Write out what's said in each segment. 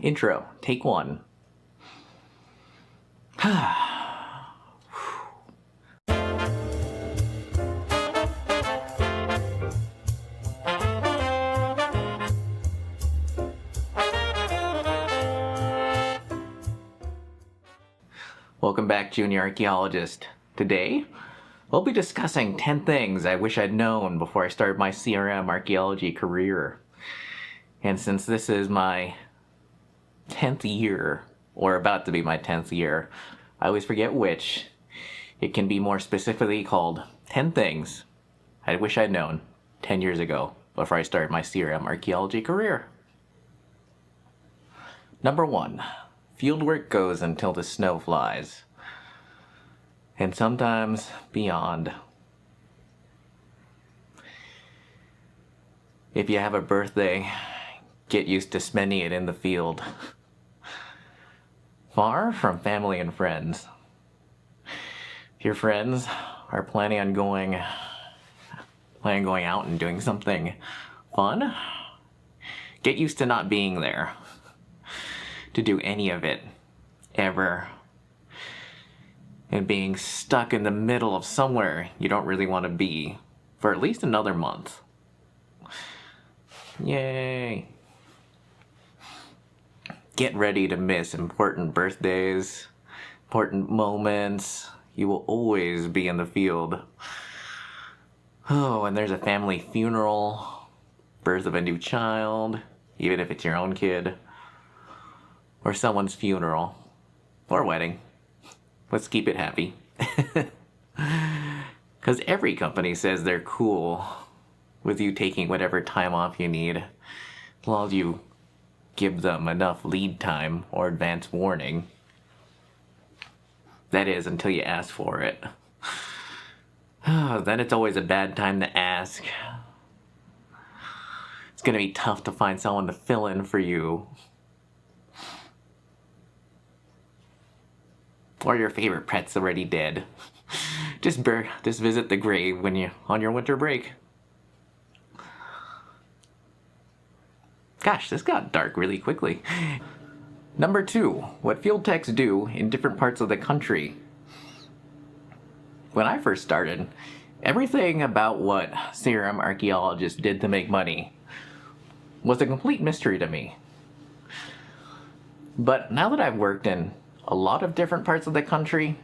Intro, take one. Welcome back, Junior Archaeologist. Today, we'll be discussing 10 things I wish I'd known before I started my CRM archaeology career. And since this is my 10th year, or about to be my 10th year, I always forget which. It can be more specifically called 10 things I wish I'd known 10 years ago before I started my CRM archaeology career. Number 1. Fieldwork goes until the snow flies. And sometimes beyond. If you have a birthday, get used to spending it in the field. Far from family and friends. If your friends are planning on going out and doing something fun, get used to not being there to do any of it, ever. And being stuck in the middle of somewhere you don't really want to be for at least another month. Yay! Get ready to miss important birthdays, important moments. You will always be in the field. Oh, and there's a family funeral, birth of a new child, even if it's your own kid, or someone's funeral, or wedding. Let's keep it happy. Because every company says they're cool with you taking whatever time off you need, as long as you give them enough lead time or advance warning. That is, until you ask for it. Then it's always a bad time to ask. It's gonna be tough to find someone to fill in for you. Or your favorite pet's already dead. Just visit the grave when you're on your winter break. Gosh, this got dark really quickly. Number 2, what field techs do in different parts of the country. When I first started, everything about what CRM archaeologists did to make money was a complete mystery to me. But now that I've worked in a lot of different parts of the country,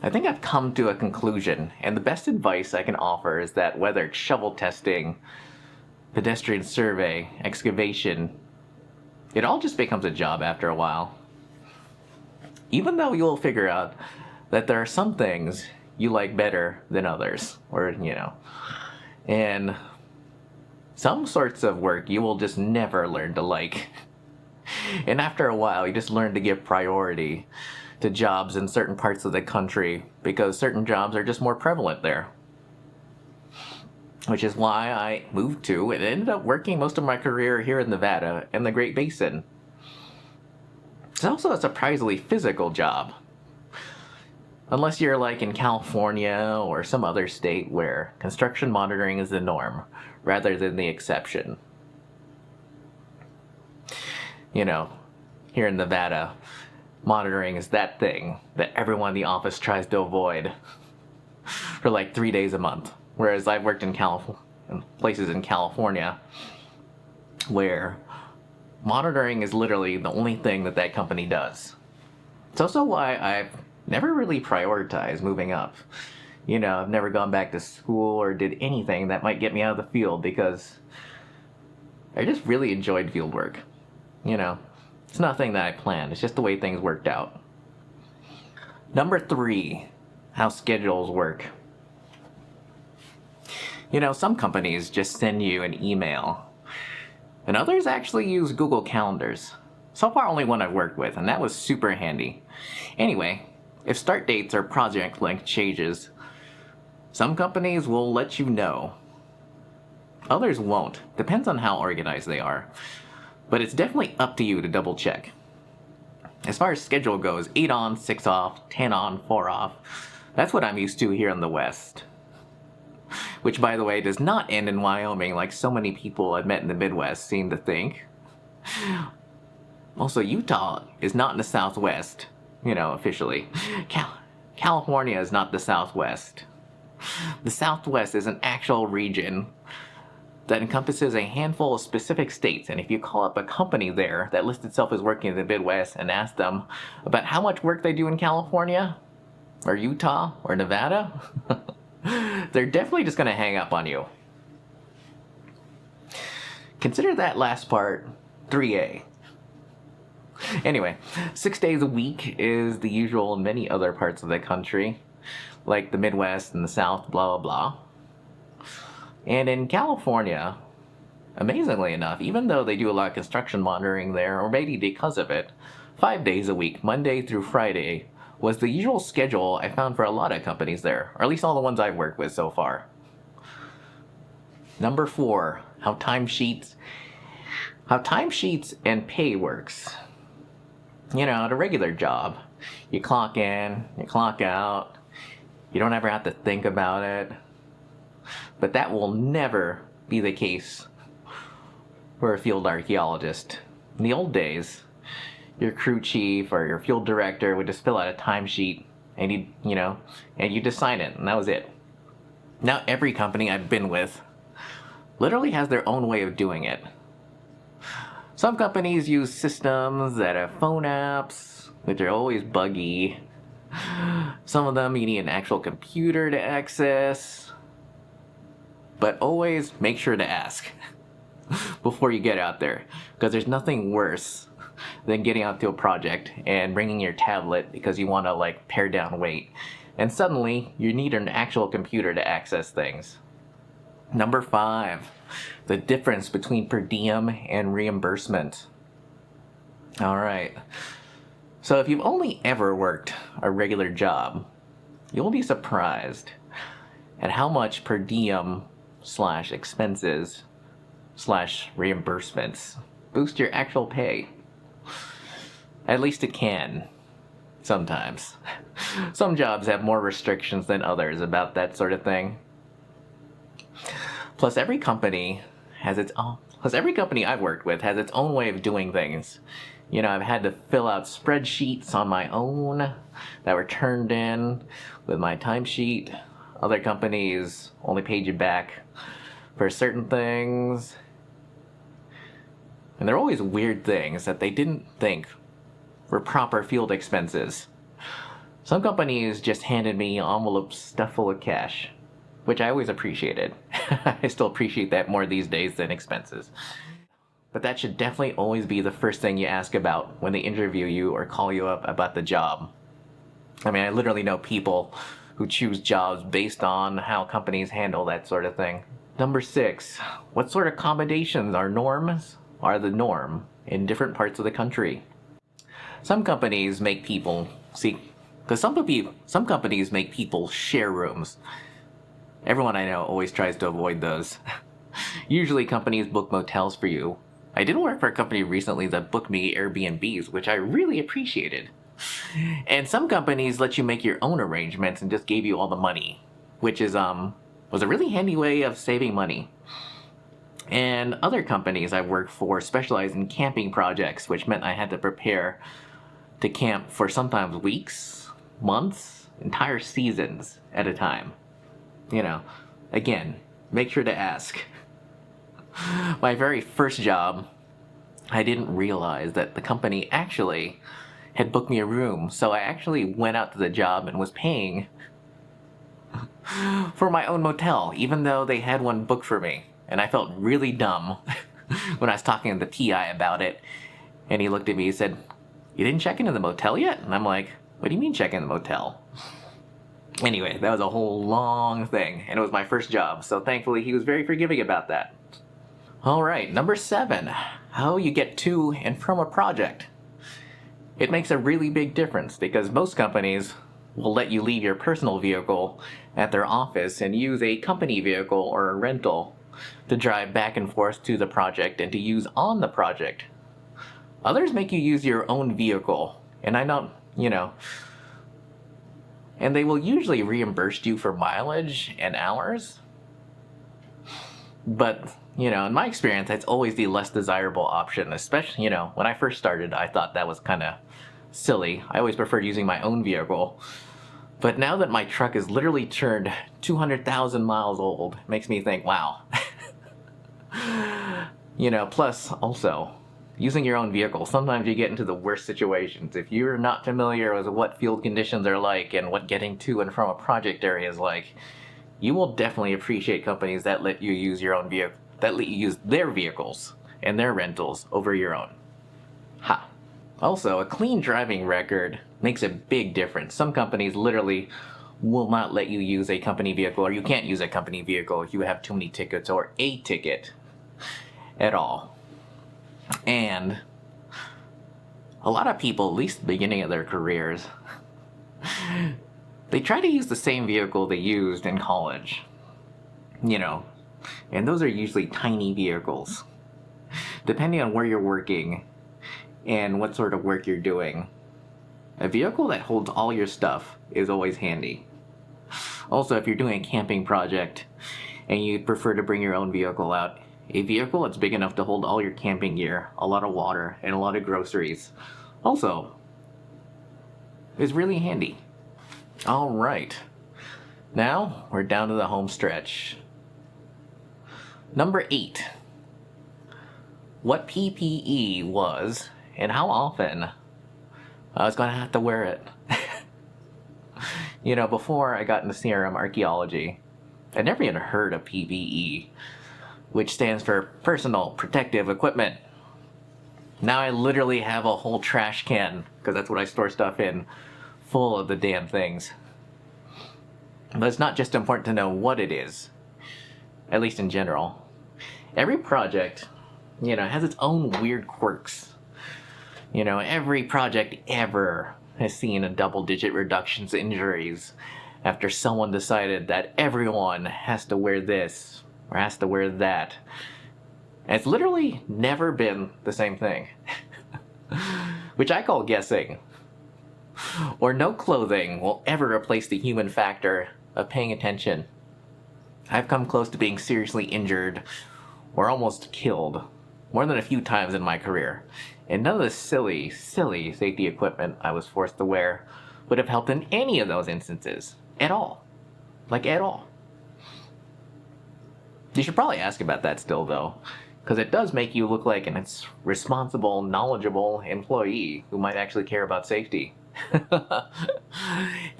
I think I've come to a conclusion, and the best advice I can offer is that whether it's shovel testing, pedestrian survey, excavation, it all just becomes a job after a while. Even though you'll figure out that there are some things you like better than others, and some sorts of work you will just never learn to like. And after a while, you just learn to give priority to jobs in certain parts of the country because certain jobs are just more prevalent there. Which is why I moved to and ended up working most of my career here in Nevada and the Great Basin. It's also a surprisingly physical job. Unless you're like in California or some other state where construction monitoring is the norm rather than the exception. Here in Nevada, monitoring is that thing that everyone in the office tries to avoid for like 3 days a month. Whereas I've worked in places in California where monitoring is literally the only thing that company does. It's also why I've never really prioritized moving up. I've never gone back to school or did anything that might get me out of the field because I just really enjoyed field work. It's nothing that I planned. It's just the way things worked out. Number 3, how schedules work. Some companies just send you an email, and others actually use Google Calendars. So far, only one I've worked with, and that was super handy. Anyway, if start dates or project length changes, some companies will let you know. Others won't. Depends on how organized they are. But it's definitely up to you to double check. As far as schedule goes, 8 on, 6 off, 10 on, 4 off. That's what I'm used to here in the West. Which, by the way, does not end in Wyoming like so many people I've met in the Midwest seem to think. Also, Utah is not in the Southwest, officially. California is not the Southwest. The Southwest is an actual region that encompasses a handful of specific states, and if you call up a company there that lists itself as working in the Midwest and ask them about how much work they do in California, or Utah, or Nevada, they're definitely just going to hang up on you. Consider that last part 3A. Anyway, 6 days a week is the usual in many other parts of the country, like the Midwest and the South, blah, blah, blah. And in California, amazingly enough, even though they do a lot of construction monitoring there, or maybe because of it, 5 days a week, Monday through Friday, was the usual schedule I found for a lot of companies there, or at least all the ones I've worked with so far. Number 4, how timesheets and pay works. At a regular job, you clock in, you clock out, you don't ever have to think about it. But that will never be the case for a field archaeologist. In the old days, your crew chief or your field director would just fill out a timesheet and you just sign it, and that was it. Now every company I've been with literally has their own way of doing it. Some companies use systems that have phone apps, which are always buggy. Some of them you need an actual computer to access. But always make sure to ask before you get out there, because there's nothing worse than getting out to a project and bringing your tablet because you want to pare down weight, and suddenly you need an actual computer to access things. Number 5, the difference between per diem and reimbursement. Alright, so if you've only ever worked a regular job, you'll be surprised at how much per diem / expenses / reimbursements boost your actual pay. At least it can. Sometimes. Some jobs have more restrictions than others about that sort of thing. Plus every company I've worked with has its own way of doing things. I've had to fill out spreadsheets on my own that were turned in with my timesheet. Other companies only paid you back for certain things. And they're always weird things that they didn't think were proper field expenses. Some companies just handed me envelopes stuffed full of cash, which I always appreciated. I still appreciate that more these days than expenses. But that should definitely always be the first thing you ask about when they interview you or call you up about the job. I literally know people who choose jobs based on how companies handle that sort of thing. Number 6, what sort of accommodations are the norm in different parts of the country? Some companies make people some companies make people share rooms. Everyone I know always tries to avoid those. Usually companies book motels for you. I did work for a company recently that booked me Airbnbs, which I really appreciated. And some companies let you make your own arrangements and just gave you all the money, which was a really handy way of saving money. And other companies I worked for specialize in camping projects, which meant I had to prepare to camp for sometimes weeks, months, entire seasons at a time. Again, make sure to ask. My very first job, I didn't realize that the company actually had booked me a room, so I actually went out to the job and was paying for my own motel, even though they had one booked for me. And I felt really dumb when I was talking to the PI about it, and he looked at me and said, "You didn't check into the motel yet?" And I'm like, "What do you mean check in the motel?" Anyway, that was a whole long thing, and it was my first job, so thankfully he was very forgiving about that. Alright, number 7, how you get to and from a project. It makes a really big difference because most companies will let you leave your personal vehicle at their office and use a company vehicle or a rental to drive back and forth to the project and to use on the project. Others make you use your own vehicle And I don't, and they will usually reimburse you for mileage and hours. But, in my experience, that's always the less desirable option, especially, when I first started, I thought that was kind of silly. I always preferred using my own vehicle. But now that my truck is literally turned 200,000 miles old, it makes me think, wow. Plus, also, using your own vehicle, sometimes you get into the worst situations. If you're not familiar with what field conditions are like and what getting to and from a project area is like, you will definitely appreciate companies that let you use your own vehicle, that let you use their vehicles and their rentals over your own. Ha. Also, a clean driving record makes a big difference. Some companies literally will not let you use a company vehicle, or you can't use a company vehicle if you have too many tickets or a ticket at all. And a lot of people, at least at the beginning of their careers, they try to use the same vehicle they used in college. And those are usually tiny vehicles. Depending on where you're working and what sort of work you're doing, a vehicle that holds all your stuff is always handy. Also, if you're doing a camping project and you prefer to bring your own vehicle out, a vehicle that's big enough to hold all your camping gear, a lot of water, and a lot of groceries also is really handy. All right, now we're down to the home stretch. Number 8. What PPE was and how often I was going to have to wear it. Before I got into CRM archaeology, I never even heard of PPE, which stands for personal protective equipment. Now I literally have a whole trash can, because that's what I store stuff in, full of the damn things. But it's not just important to know what it is, at least in general. Every project, has its own weird quirks. Every project ever has seen a double-digit reductions in injuries after someone decided that everyone has to wear this or has to wear that. And it's literally never been the same thing. Which I call guessing. Or no clothing will ever replace the human factor of paying attention. I've come close to being seriously injured or almost killed more than a few times in my career. And none of the silly safety equipment I was forced to wear would have helped in any of those instances. At all. At all. You should probably ask about that still, though, because it does make you look like an responsible, knowledgeable employee who might actually care about safety.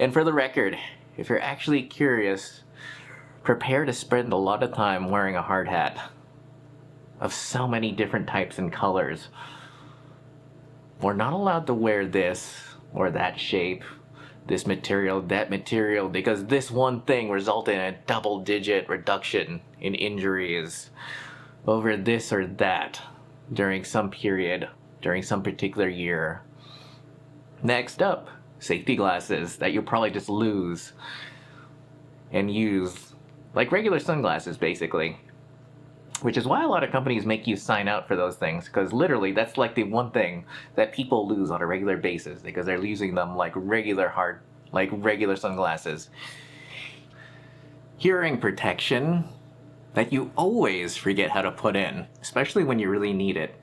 And for the record, if you're actually curious, prepare to spend a lot of time wearing a hard hat of so many different types and colors. We're not allowed to wear this or that shape, this material, that material, because this one thing resulted in a double-digit reduction in injuries over this or that during some period, during some particular year. Next up, safety glasses that you'll probably just lose and use like regular sunglasses, basically. Which is why a lot of companies make you sign out for those things, because literally that's like the one thing that people lose on a regular basis, because they're using them like regular sunglasses. Hearing protection that you always forget how to put in, especially when you really need it.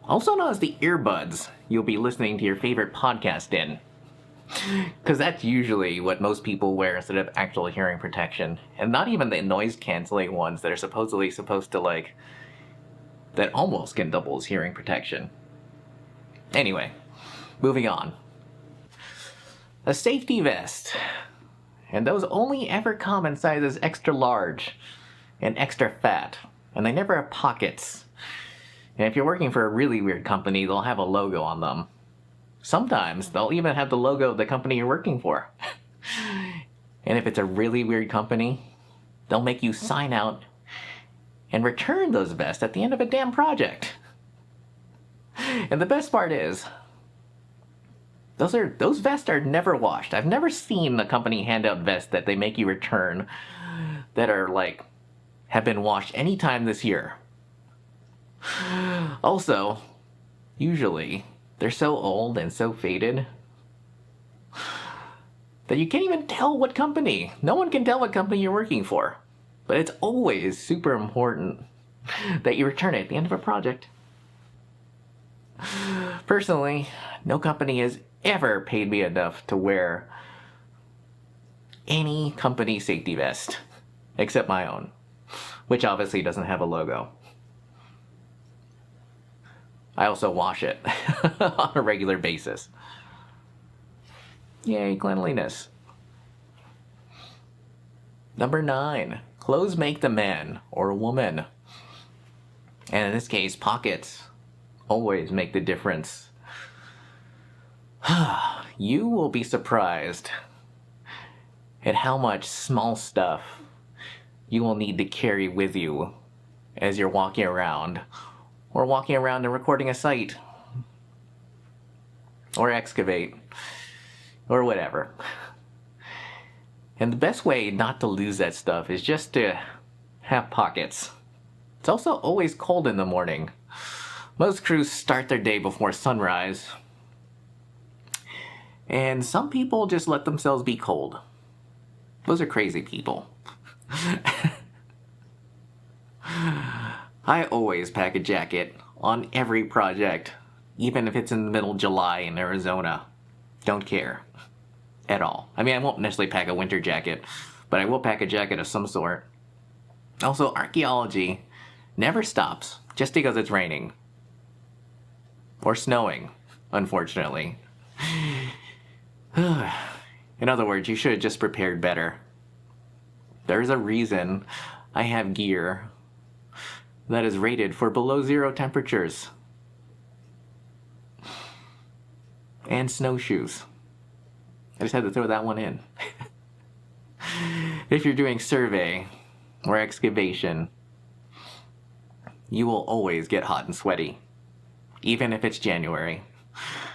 Also known as the earbuds you'll be listening to your favorite podcast in. Because that's usually what most people wear instead of actual hearing protection. And not even the noise-canceling ones that are supposedly supposed to, that almost can double as hearing protection. Anyway, moving on. A safety vest. And those only ever come in sizes extra large and extra fat. And they never have pockets. And if you're working for a really weird company, they'll have a logo on them. Sometimes they'll even have the logo of the company you're working for. And if it's a really weird company, they'll make you sign out and return those vests at the end of a damn project. And the best part is, those vests are never washed. I've never seen a company hand out vests that they make you return that are have been washed any time this year. Also, usually, they're so old and so faded that you can't even tell what company. No one can tell what company you're working for. But it's always super important that you return it at the end of a project. Personally, no company has ever paid me enough to wear any company safety vest, except my own, which obviously doesn't have a logo. I also wash it on a regular basis. Yay, cleanliness. Number 9, clothes make the man or woman. And in this case, pockets always make the difference. You will be surprised at how much small stuff you will need to carry with you as you're walking around, or walking around and recording a site, or excavate, or whatever. And the best way not to lose that stuff is just to have pockets. It's also always cold in the morning. Most crews start their day before sunrise, and some people just let themselves be cold. Those are crazy people. I always pack a jacket on every project, even if it's in the middle of July in Arizona. Don't care at all. I mean, I won't necessarily pack a winter jacket, but I will pack a jacket of some sort. Also, archaeology never stops just because it's raining. Or snowing, unfortunately. In other words, you should have just prepared better. There's a reason I have gear that is rated for below 0 temperatures. And snowshoes. I just had to throw that one in. If you're doing survey or excavation, you will always get hot and sweaty, even if it's January,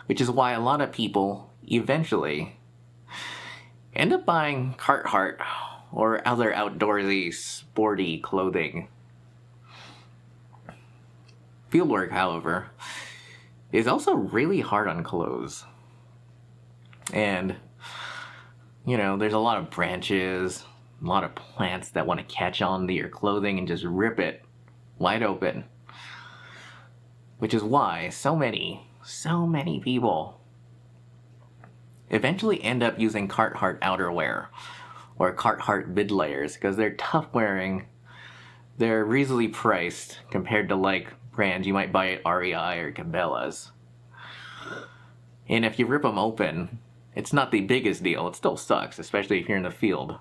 which is why a lot of people eventually end up buying Carhartt or other outdoorsy, sporty clothing. Fieldwork, however, is also really hard on clothes. And, you know, there's a lot of branches, a lot of plants that want to catch on to your clothing and just rip it wide open. Which is why so many people eventually end up using Carhartt outerwear or Carhartt mid layers because they're tough wearing, they're reasonably priced compared to like brands you might buy at REI or Cabela's. And if you rip them open, it's not the biggest deal. It still sucks, especially if you're in the field.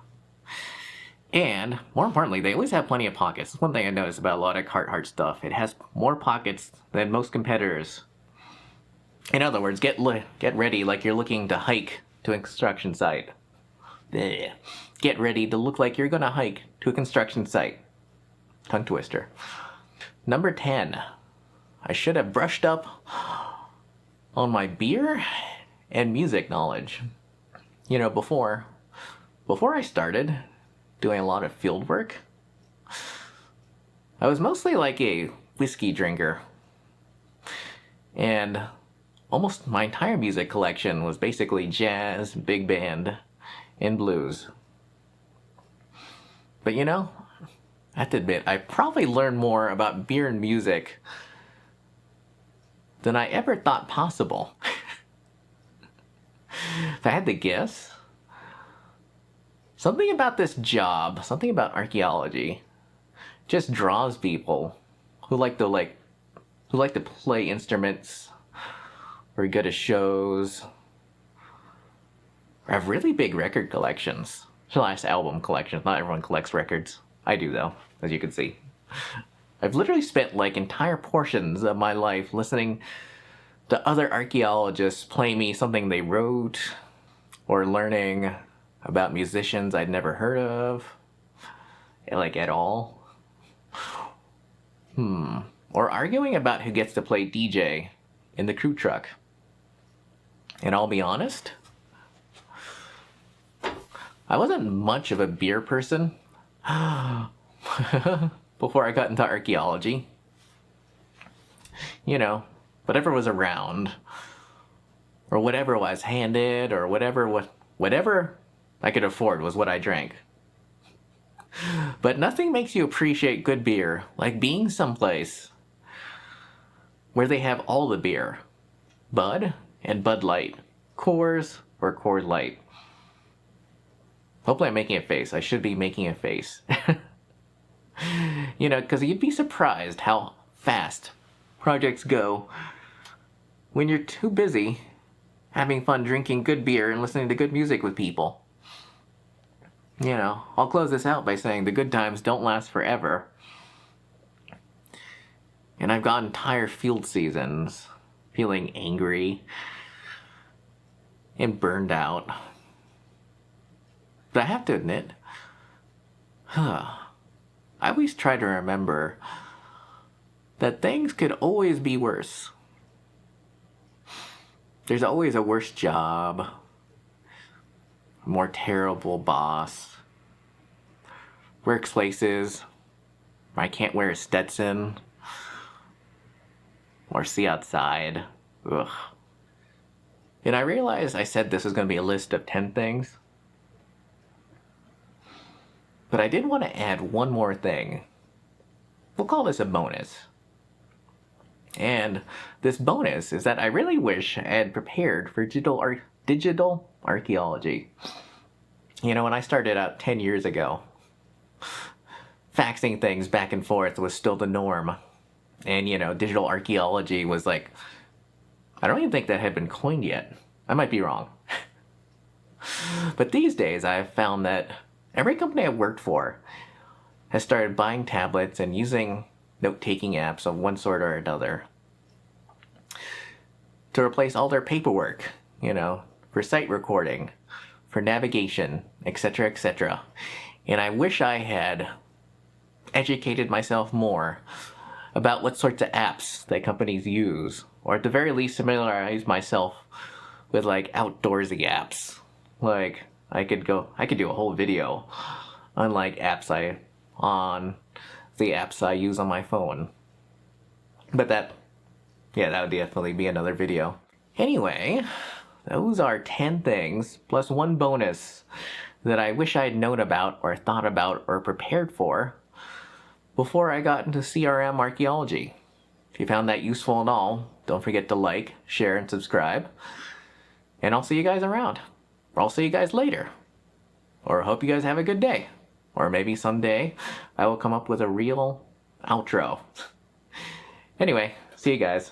And more importantly, they always have plenty of pockets. That's one thing I noticed about a lot of Carhartt stuff. It has more pockets than most competitors. In other words, get ready like you're looking to hike to a construction site. Blech. Get ready to look like you're gonna hike to a construction site. Tongue twister. Number 10. I should have brushed up on my beer and music knowledge. You know, before I started doing a lot of field work, I was mostly like a whiskey drinker. And almost my entire music collection was basically jazz, big band, and blues. But you know, I have to admit, I probably learned more about beer and music than I ever thought possible. If I had to guess, something about this job, something about archaeology, just draws people who like to play instruments, or go to shows, or have really big record collections. Slash album collections. Not everyone collects records. I do though, as you can see. I've literally spent like entire portions of my life listening to other archaeologists play me something they wrote, or learning about musicians I'd never heard of, like at all. Or arguing about who gets to play DJ in the crew truck. And I'll be honest, I wasn't much of a beer person before I got into archaeology. You know, whatever was around, or whatever was handed, or whatever I could afford was what I drank. But nothing makes you appreciate good beer like being someplace where they have all the beer. Bud and Bud Light. Coors or Coors Light. Hopefully I'm making a face. I should be making a face. You know, because you'd be surprised how fast projects go when you're too busy having fun drinking good beer and listening to good music with people. You know, I'll close this out by saying the good times don't last forever. And I've gotten tired field seasons, feeling angry and burned out. But I have to admit, I always try to remember that things could always be worse. There's always a worse job, a more terrible boss, workplaces where I can't wear a Stetson or see outside. Ugh. And I realized I said this was going to be a list of 10 things. But I did want to add one more thing. We'll call this a bonus. And this bonus is that I really wish I had prepared for digital archaeology. You know, when I started out 10 years ago, faxing things back and forth was still the norm. And, you know, digital archaeology was like, I don't even think that had been coined yet. I might be wrong. But these days I've found that every company I've worked for has started buying tablets and using note-taking apps of one sort or another to replace all their paperwork, you know, for site recording, for navigation, etc., etc. And I wish I had educated myself more about what sorts of apps that companies use, or at the very least familiarize myself with like outdoorsy apps. Like I could do a whole video on like the apps I use on my phone. But that would definitely be another video. Anyway, those are 10 things plus one bonus that I wish I had known about or thought about or prepared for before I got into CRM archaeology. If you found that useful at all, don't forget to like, share, and subscribe. And I'll see you guys around. Or I'll see you guys later. Or I hope you guys have a good day. Or maybe someday I will come up with a real outro. Anyway, see you guys.